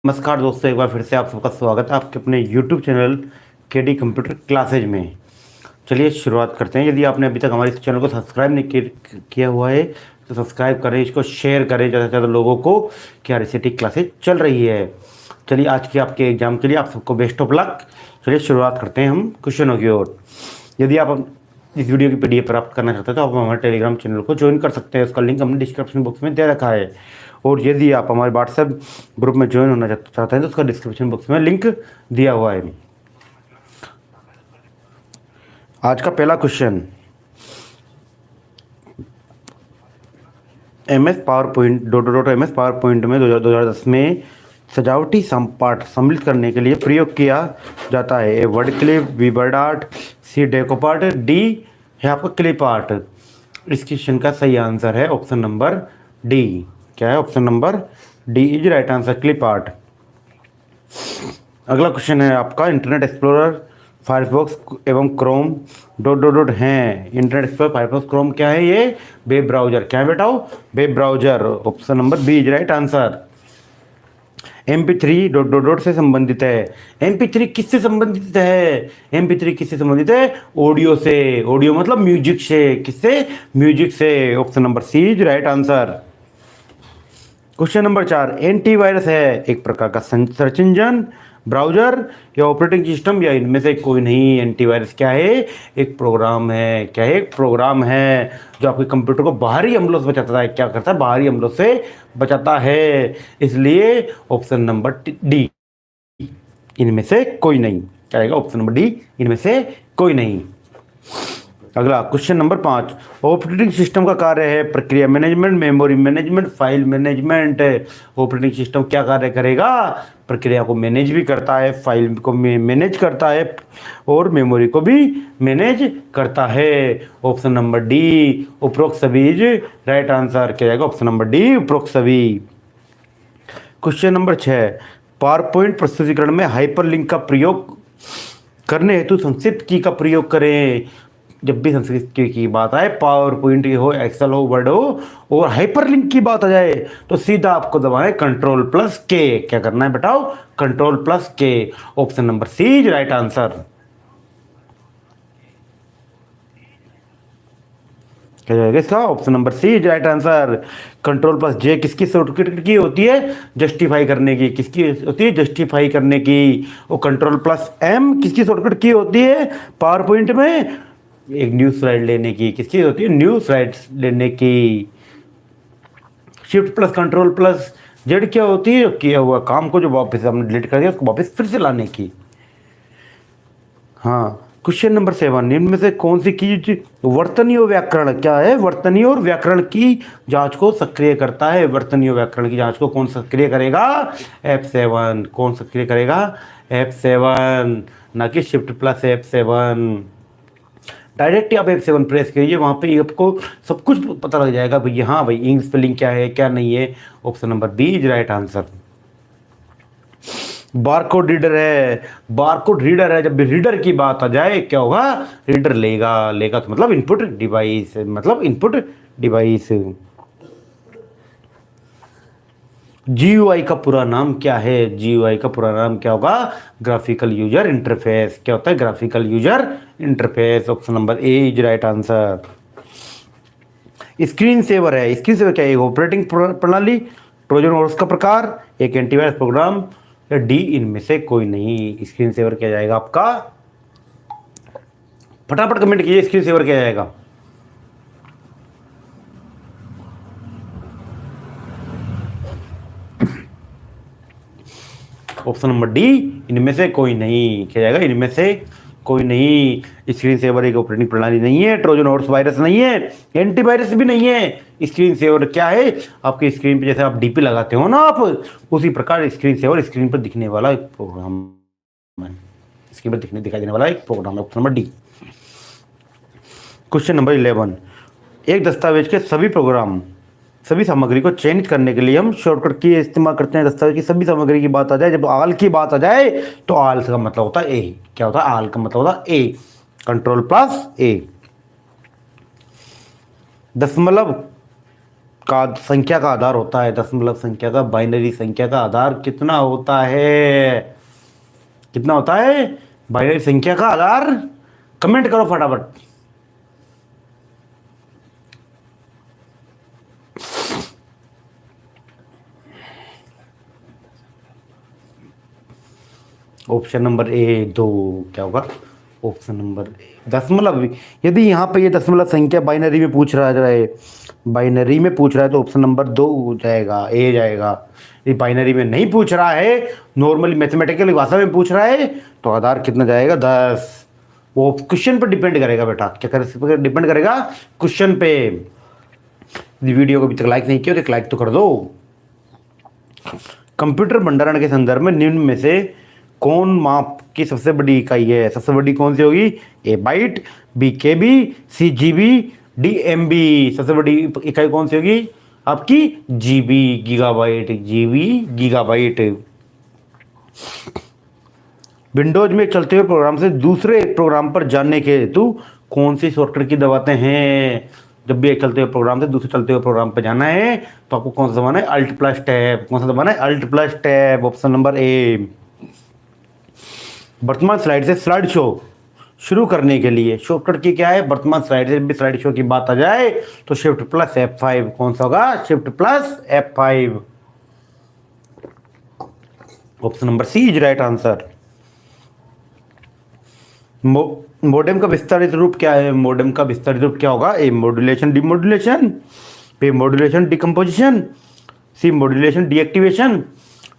नमस्कार दोस्तों, एक बार फिर से आप सबका स्वागत है आपके अपने YouTube channel KD computer classes में। चलिए शुरुआत करते हैं। यदि आपने अभी तक हमारे इस चैनल को सब्सक्राइब नहीं किया हुआ है तो सब्सक्राइब करें, इसको शेयर करें ज़्यादा से ज़्यादा लोगों को कि RCT क्लासेज चल रही है। चलिए आज के आपके एग्जाम के लिए आप सबको बेस्ट ऑफ लक। चलिए शुरुआत करते हैं हम क्वेश्चनों की ओर। यदि आप इस वीडियो की PDF प्राप्त करना चाहते हैं तो आप हमारे टेलीग्राम चैनल को ज्वाइन कर सकते हैं। उसका लिंक हमने डिस्क्रिप्शन बॉक्स में दे रखा है। और यदि आप हमारे WhatsApp ग्रुप में ज्वाइन होना चाहते हैं तो उसका डिस्क्रिप्शन बॉक्स में लिंक दिया हुआ है। आज का पहला क्वेश्चन, MS पावर पॉइंट में 2010 में सजावटी पाठ सम्मिलित करने के लिए प्रयोग किया जाता है। A word clip, B word art, C decop art, D है आपका क्लिप आर्ट। इस क्वेश्चन का सही आंसर है ऑप्शन नंबर डी। क्या है? Option number D is right answer, clip art. अगला क्वेश्चन है आपका, इंटरनेट एक्सप्लोरर, फायरफॉक्स एवं क्रोम डॉट डॉट डॉट हैं। इंटरनेट एक्सप्लोरर, फायरफॉक्स, क्रोम क्या है? ये वेब ब्राउजर। क्या है बेटा? Web browser. Option number B is right answer. MP3 dot dot dot से संबंधित है। MP3 किससे संबंधित है? MP3 किससे संबंधित है? ऑडियो से। ऑडियो मतलब म्यूजिक से। किससे? म्यूजिक से। Option number C is right answer. Question number 4, antivirus है एक प्रकार का सर्च इंजन, ब्राउजर या ऑपरेटिंग सिस्टम या इनमें से कोई नहीं। एंटीवायरस क्या है? एक प्रोग्राम है। क्या है? एक प्रोग्राम है जो आपके कंप्यूटर को बाहरी हमलों से बचाता है। क्या करता है? बाहरी हमलों से बचाता है। इसलिए ऑप्शन नंबर डी, इनमें से कोई नहीं। क्या आएगा? ऑप्शन नंबर डी, इनमें से कोई नहीं। अगला क्वेश्चन नंबर 5, ऑपरेटिंग सिस्टम का कार्य है प्रक्रिया management, memory management, file management. Operating system क्या कार्य करेगा? प्रक्रिया को मैनेज भी करता है, फाइल को मैनेज करता है और मेमोरी को भी मैनेज करता है। ऑप्शन नंबर डी, उपरोक्त सभी इज राइट आंसर। क्या जाएगा? ऑप्शन नंबर डी, उपरोक्त सभी। क्वेश्चन नंबर 6, पावर पॉइंट प्रस्तुतिकरण में हाइपरलिंक का प्रयोग करने हेतु संक्षिप्त की का प्रयोग करें। जब भी संस्कृत की बात आए, पावर पॉइंट की हो, एक्सेल हो, वर्ड हो और हाइपरलिंक की बात आ जाए तो सीधा आपको दबाएं Ctrl+K। क्या करना है बेटाओ? Ctrl+K। Option number C is right answer. क्या जाएगा इसका? Option number C is right answer. Ctrl+J किसकी शॉर्टकट की होती है? जस्टिफाई करने की। किसकी होती है? जस्टिफाई करने की। और Ctrl+M किसकी शॉर्टकट की होती है पावर पॉइंट में? एक न्यू स्लाइड लेने की। किसकी होती है? न्यू स्लाइड लेने की। Shift+Ctrl+Z क्या होती है? किया हुआ काम को जो वापस हमने डिलीट कर दिया उसको वापस फिर से लाने की। हाँ। क्वेश्चन नंबर 7, निम्न में से कौन सी चीज वर्तनीय व्याकरण, क्या है? वर्तनीय और व्याकरण की जांच को सक्रिय करता है। वर्तनीय व्याकरण की जांच को कौन सक्रिय करेगा? F7। कौन सक्रिय करेगा? F7, ना कि Shift+F7। डायरेक्ट आप F7 प्रेस करिए, वहाँ पे आपको सब कुछ पता लग जाएगा भैया। हाँ भाई, इंग्लिश स्पेलिंग क्या है क्या नहीं है। Option number B is right answer. Barcode reader है। बारकोड रीडर है। जब भी रीडर की बात आ जाए क्या होगा? रीडर लेगा तो मतलब इनपुट डिवाइस, मतलब इनपुट डिवाइस। GUI का पूरा नाम क्या है? GUI का पूरा नाम क्या होगा? Graphical user interface. क्या होता है? Graphical user interface. Option number A is right answer. Screen saver है। स्क्रीन सेवर क्या है? एक ऑपरेटिंग प्रणाली, ट्रोजन हॉर्स का प्रकार, एक एंटीवायरस प्रोग्राम या डी, इनमें से कोई नहीं। स्क्रीन सेवर क्या जाएगा आपका? फटाफट कमेंट कीजिए, स्क्रीन सेवर क्या जाएगा? ऑप्शन नंबर डी, इनमें से कोई नहीं। क्या जाएगा? इनमें से कोई नहीं। स्क्रीन सेवर एक ऑपरेटिंग प्रणाली नहीं है, ट्रोजन हॉर्स वायरस नहीं है, एंटीवायरस भी नहीं है। स्क्रीन सेवर क्या है? आपकी स्क्रीन पे जैसे आप डीपी लगाते हो ना आप, उसी प्रकार स्क्रीन सेवर स्क्रीन पर दिखने वाला एक प्रोग्राम है। स्क्रीन पर दिखाई देने वाला एक प्रोग्राम है। Option number D. Question number 11, एक दस्तावेज के सभी सामग्री को चयनित करने के लिए हम शॉर्टकट की इस्तेमाल करते हैं। दस्तावेज की सभी सामग्री की बात आ जाए, जब आल की बात आ जाए तो आल का मतलब होता है ए। क्या होता है? आल का मतलब होता है ए। Ctrl+A। दशमलव का संख्या का आधार होता है, दशमलव संख्या का, बाइनरी संख्या का आधार कितना होता है? कितना होता है बाइनरी संख्या का आधार? कमेंट करो फटाफट। ऑप्शन नंबर ए 2 क्या होगा? ऑप्शन नंबर ए दशमलव। यदि यहाँ पे ये दशमलव संख्या बाइनरी में पूछ रहा है, बाइनरी में पूछ रहा है तो ऑप्शन नंबर 2 हो जाएगा, ए जाएगा। ये बाइनरी में नहीं पूछ रहा है, नॉर्मली मैथमेटिकल भाषा में पूछ रहा है, तो आधार कितना जाएगा? 10। वो क्वेश्चन पर डिपेंड करेगा बेटा, क्या कर डिपेंड करेगा? क्वेश्चन पे। यदि वीडियो को अभी तक लाइक नहीं किया तो एक लाइक तो कर दो। कंप्यूटर भंडारण के संदर्भ में निम्न में से कौन माप की सबसे बड़ी इकाई है? सबसे बड़ी कौन सी होगी? A byte, B KB, C GB, D MB. सबसे बड़ी इकाई कौन सी होगी आपकी? GB, gigabyte. GB, gigabyte. Windows में चलते हुए प्रोग्राम से दूसरे प्रोग्राम पर जाने के हेतु कौन सी शॉर्टकट की दबाते हैं? जब भी एक चलते हुए प्रोग्राम से दूसरे चलते हुए प्रोग्राम पर जाना है तो आपको कौन सा दबाना है? Alt plus tab. कौन सा दबाना है? Alt plus tab. Option number A. वर्तमान स्लाइड से स्लाइड शो शुरू करने के लिए शॉर्टकट की क्या है? वर्तमान स्लाइड से भी स्लाइड शो की बात आ जाए तो शिफ्ट प्लस F5। कौन सा होगा? Shift plus F5। Option number C is right answer. Modem का विस्तारित रूप क्या है? मोडेम का विस्तारित रूप क्या होगा? A modulation demodulation, B modulation decomposition, C modulation deactivation,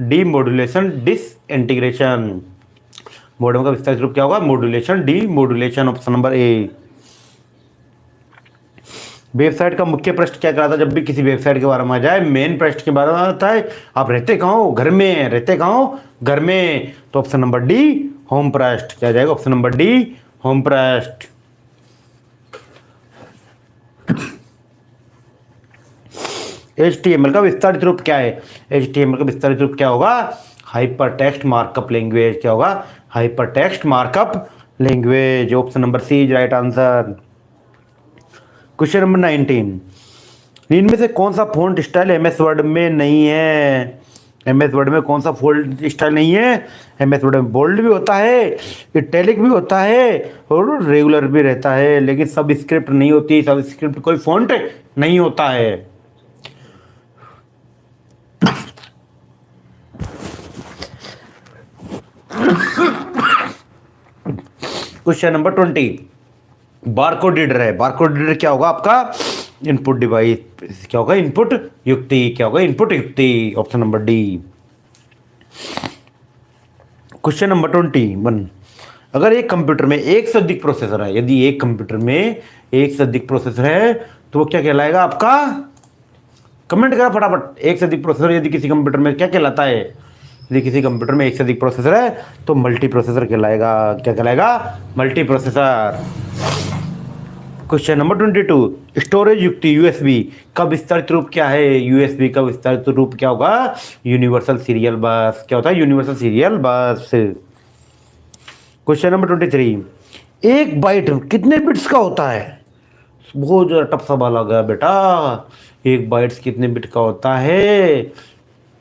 D modulation disintegration. Modem का विस्तारित रूप क्या होगा? Modulation demodulation. Option number A. Website का मुख्य पृष्ठ क्या कहलाता है? जब भी किसी वेबसाइट के बारे में आ जाए मेन पृष्ठ के बारे में आता है, आप रहते कहाँ हो? घर में। रहते कहाँ हो? घर में। तो ऑप्शन नंबर डी होम पृष्ठ। क्या जाएगा? ऑप्शन नंबर डी होम पृष्ठ। HTML का विस्तारित रूप क्या है? HTML का विस्तारित रूप क्या होगा? Hyper text markup language. क्या होगा? Hyper text markup language. Option number C is right answer. Question number 19, इनमें से कौन सा फॉन्ट स्टाइल MS वर्ड में नहीं है? MS वर्ड में कौन सा फॉन्ट स्टाइल नहीं है? MS वर्ड में बोल्ड भी होता है, इटैलिक भी होता है और रेगुलर भी रहता है, लेकिन सब स्क्रिप्ट नहीं होती। सब स्क्रिप्ट कोई फॉन्ट नहीं होता है। क्वेश्चन नंबर 20, बारकोड रीडर है। बारकोड रीडर क्या होगा आपका? Input device. क्या होगा? इनपुट युक्ति। क्या होगा? इनपुट युक्ति। Option number D. Question number 21, अगर एक कंप्यूटर में एक से अधिक प्रोसेसर है, यदि एक कंप्यूटर में एक से अधिक प्रोसेसर है तो वो क्या कहलाएगा आपका? कमेंट करा फटाफट। एक से अधिक प्रोसेसर यदि किसी कंप्यूटर में क्या कहलाता है? यदि किसी कंप्यूटर में एक से अधिक प्रोसेसर है तो मल्टी प्रोसेसर कहलाएगा। क्या कहलाएगा? Multi processor. Question number 22, storage युक्ति USB का विस्तारित रूप क्या है? USB का विस्तारित रूप क्या होगा? यूनिवर्सल सीरियल बस। क्या होता है? यूनिवर्सल सीरियल बस। क्वेश्चन नंबर 23, एक बाइट कितने बिट्स का होता है? बहुत ज़्यादा टफ सवाल आ गया बेटा। एक बाइट्स कितने बिट का होता है?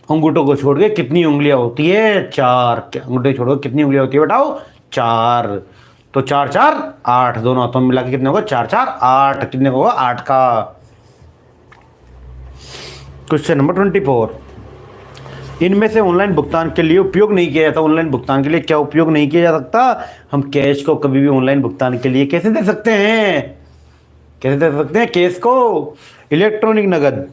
अंगूठों को छोड़ के कितनी उंगलियां होती है? 4। अंगूठे छोड़ के कितनी उंगलियां होती है बताओ? 4। तो 4 4 8, दोनों हाथों में मिला के कितने होगा? 4 4 8। कितने होगा? 8 का। क्वेश्चन नंबर 24, इनमें से ऑनलाइन भुगतान के लिए उपयोग नहीं किया जाता। ऑनलाइन भुगतान के लिए क्या उपयोग नहीं किया जा सकता? हम कैश को कभी भी ऑनलाइन भुगतान के लिए कैसे दे सकते हैं? कैसे दे सकते हैं कैश को? इलेक्ट्रॉनिक नगद।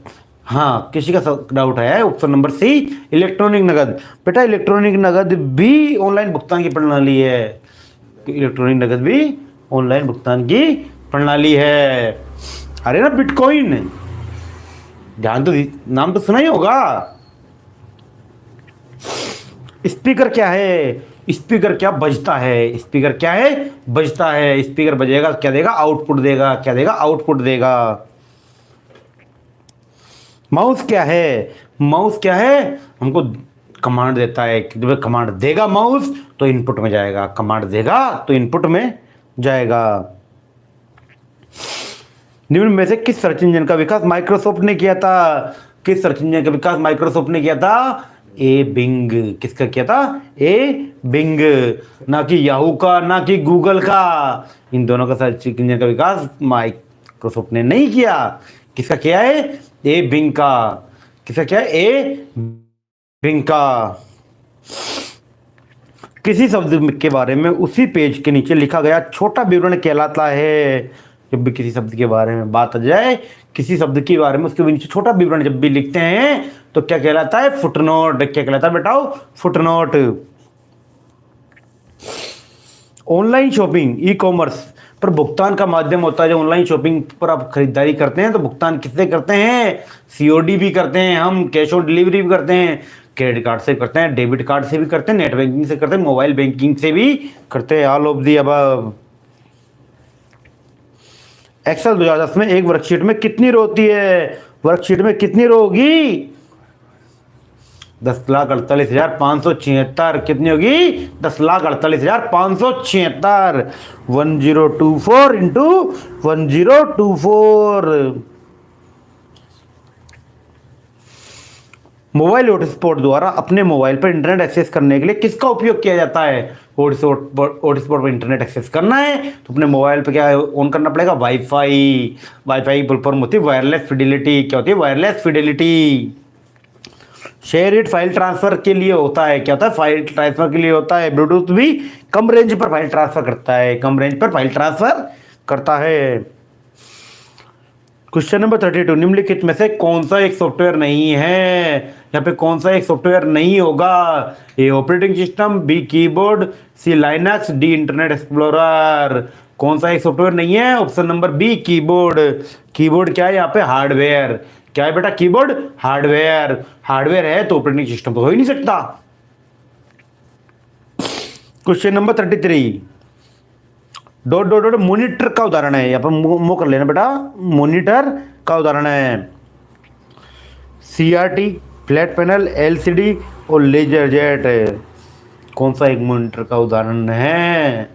हाँ, किसी का डाउट है? ऑप्शन नंबर सी इलेक्ट्रॉनिक नगद। बेटा इलेक्ट्रॉनिक नगद भी ऑनलाइन भुगतान की प्रणाली है। इलेक्ट्रॉनिक नगद भी ऑनलाइन भुगतान की प्रणाली है। अरे ना बिटकॉइन, ध्यान तो नाम तो सुना ही होगा। स्पीकर क्या है? स्पीकर क्या बजता है? स्पीकर क्या है? बजता है। स्पीकर बजेगा क्या देगा? आउटपुट देगा। क्या देगा? आउटपुट देगा। माउस क्या है? माउस क्या है? हमको कमांड देता है। जब कमांड देगा माउस तो इनपुट में जाएगा। कमांड देगा तो इनपुट में जाएगा। निम्न में से किस सर्च इंजन का विकास माइक्रोसॉफ्ट ने किया था? किस सर्च इंजन का विकास माइक्रोसॉफ्ट ने किया था? ए बिंग। किसका किया था? ए बिंग। ना कि याहू का, ना कि गूगल का। इन दोनों का सर्च इंजन का विकास माइक्रोसॉफ्ट ने नहीं किया। किसका किया है? ए बिंग का। किसका किया है? ए बिंग का। किसी शब्द के बारे में उसी पेज के नीचे लिखा गया छोटा विवरण कहलाता है। जब भी किसी शब्द के बारे में बात आ जाए, किसी शब्द के बारे में उसके नीचे छोटा विवरण जब भी लिखते हैं तो क्या कहलाता है? फुटनोट। क्या कहलाता है बेटाओ? Footnote. Online shopping, e commerce पर भुगतान का माध्यम होता है। जो ऑनलाइन शॉपिंग पर आप खरीदारी करते हैं तो भुगतान किससे करते हैं? सीओडी भी करते हैं हम, कैश ऑन डिलीवरी भी करते हैं, क्रेडिट कार्ड से करते हैं, डेबिट कार्ड से भी करते हैं, नेट बैंकिंग से करते हैं, मोबाइल बैंकिंग से भी करते हैं। All of the above. Excel 2010 में एक वर्कशीट में कितनी रो होती है? वर्कशीट में कितनी रो होगी? 10,48,576। कितनी होगी? 10,48,576। 1024 इंटू 1024। मोबाइल हॉटस्पॉट द्वारा अपने मोबाइल पर इंटरनेट एक्सेस करने के लिए किसका उपयोग किया जाता है? हॉटस्पॉट पर इंटरनेट एक्सेस करना है तो अपने मोबाइल पे क्या ऑन करना पड़ेगा? वाईफाई। वाईफाई की फुल फॉर्म होती है वायरलेस फिडेलिटी। क्या होती है? Wireless Fidelity. Share it file transfer के लिए होता है। क्या होता है? फाइल ट्रांसफर के लिए होता है। ब्लूटूथ भी कम रेंज पर फाइल ट्रांसफर करता है। कम रेंज पर फाइल ट्रांसफर करता है। क्वेश्चन नंबर 32, निम्नलिखित में से कौन सा एक सॉफ्टवेयर नहीं है? यहाँ पे कौन सा एक सॉफ्टवेयर नहीं होगा? A operating system, B keyboard, C Linux, D internet explorer. कौन सा एक सॉफ्टवेयर नहीं है? Option number B keyboard. Keyboard क्या है यहाँ पे? हार्डवेयर। क्या है बेटा? Keyboard hardware. हार्डवेयर है तो ऑपरेटिंग सिस्टम तो हो ही नहीं सकता। Question number 33, dot dot dot monitor का उदाहरण है। यहाँ पर मो कर लेना बेटा। मॉनिटर का उदाहरण है सीआरटी, फ्लैट पैनल, एलसीडी और लेजर जेट। कौन सा एक मॉनिटर का उदाहरण है?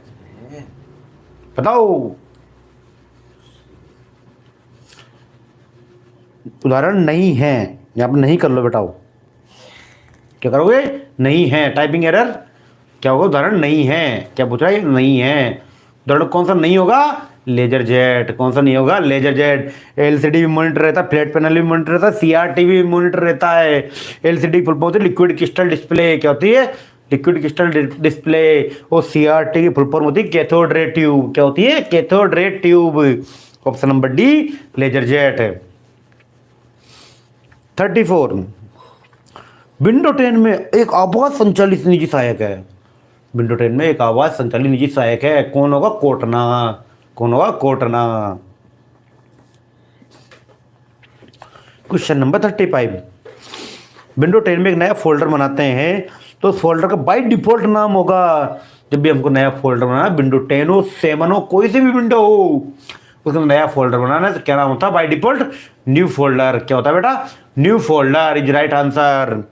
बताओ। उदाहरण नहीं है। यहाँ पर नहीं कर लो बेटाओ। क्या करोगे? नहीं है। Typing error. क्या होगा? उदाहरण नहीं है। क्या पूछ रहा है? नहीं है। उदाहरण कौन सा नहीं होगा? Laser jet. कौन सा नहीं होगा? Laser jet. एलसीडी भी मॉनिटर रहता है, फ्लैट पैनल भी मॉनिटर रहता है, सीआरटी भी मॉनिटर रहता है। एलसीडी फुल फॉर्म होती है लिक्विड क्रिस्टल डिस्प्ले। क्या होती है? Liquid crystal display. और सीआरटी की फुल फॉर्म होती है कैथोड रे ट्यूब। क्या होती है? Cathode ray tube. Option number D laser jet. 34, window 10 में एक आवाज संचालित निजी सहायक है। विंडो 10 में एक आवाज संचालित निजी सहायक है। कौन होगा? कोर्टना। कौन होगा? कोर्टना। क्वेश्चन नंबर 35, विंडो 10 में एक नया फोल्डर बनाते हैं तो उस फोल्डर का बाय डिफॉल्ट नाम होगा। जब भी हमको नया फोल्डर बनाना, विंडो 10 हो, 7 हो, कोई से भी विंडो हो, उसका नया फोल्डर बनाना है तो क्या नाम होता है? By default new folder. क्या होता है बेटा? New folder is right answer.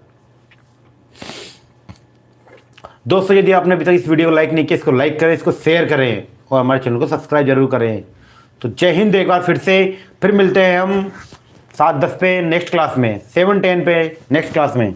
दोस्तों यदि आपने अभी तक इस वीडियो को लाइक नहीं किया, इसको लाइक करें, इसको शेयर करें और हमारे चैनल को सब्सक्राइब जरूर करें। तो जय हिंद। एक बार फिर मिलते हैं हम 7-10 पे नेक्स्ट क्लास में, 7-10 पे नेक्स्ट क्लास में।